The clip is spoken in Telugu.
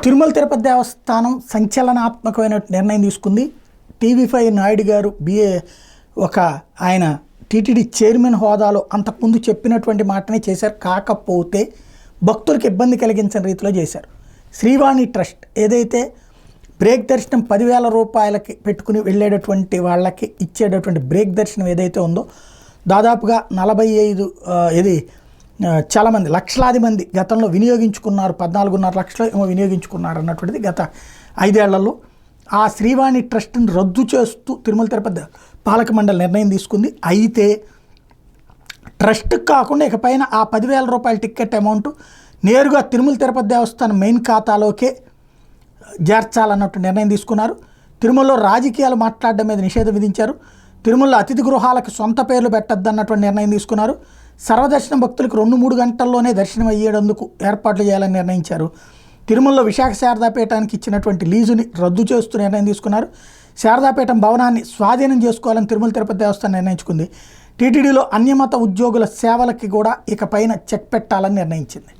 తిరుమల తిరుపతి దేవస్థానం సంచలనాత్మకమైన నిర్ణయం తీసుకుంది. టీవీ5 నాయుడు గారు ఆయన టీటీడీ చైర్మన్ హోదాలో అంతకుముందు చెప్పినటువంటి మాటనే చేశారు. కాకపోతే భక్తులకు ఇబ్బంది కలిగించని రీతిలో చేశారు. శ్రీవాణి ట్రస్ట్ ఏదైతే బ్రేక్ దర్శనం 10,000 రూపాయలకి పెట్టుకుని వెళ్ళేటటువంటి వాళ్ళకి ఇచ్చేటటువంటి బ్రేక్ దర్శనం ఏదైతే ఉందో దాదాపుగా 45 చాలామంది లక్షలాది మంది గతంలో వినియోగించుకున్నారు. 14.5 లక్షలు ఏమో వినియోగించుకున్నారు అన్నటువంటిది గత 5 ఏళ్లలో. ఆ శ్రీవాణి ట్రస్ట్ని రద్దు చేస్తూ తిరుమల తిరుపతి పాలక మండలి నిర్ణయం తీసుకుంది. అయితే ట్రస్ట్ కాకుండా ఇకపైన ఆ 10,000 రూపాయల టికెట్ అమౌంట్ నేరుగా తిరుమల తిరుపతి దేవస్థానం మెయిన్ ఖాతాలోకే చేర్చాలన్నట్టు నిర్ణయం తీసుకున్నారు. తిరుమలలో రాజకీయాలు మాట్లాడడం మీద నిషేధం విధించారు. తిరుమలలో అతిథి గృహాలకు సొంత పేర్లు పెట్టద్దన్నటువంటి నిర్ణయం తీసుకున్నారు. సర్వదర్శనం భక్తులకు 2-3 గంటల్లోనే దర్శనం అయ్యేందుకు ఏర్పాట్లు చేయాలని నిర్ణయించారు. తిరుమలలో విశాఖ శారదాపీఠానికి ఇచ్చినటువంటి లీజుని రద్దు చేస్తూ నిర్ణయం తీసుకున్నారు. శారదాపీఠం భవనాన్ని స్వాధీనం చేసుకోవాలని తిరుమల తిరుపతి దేవస్థానం నిర్ణయించుకుంది. టీటీడీలో అన్యమత ఉద్యోగుల సేవలకి కూడా ఇకపైన చెక్ పెట్టాలని నిర్ణయించింది.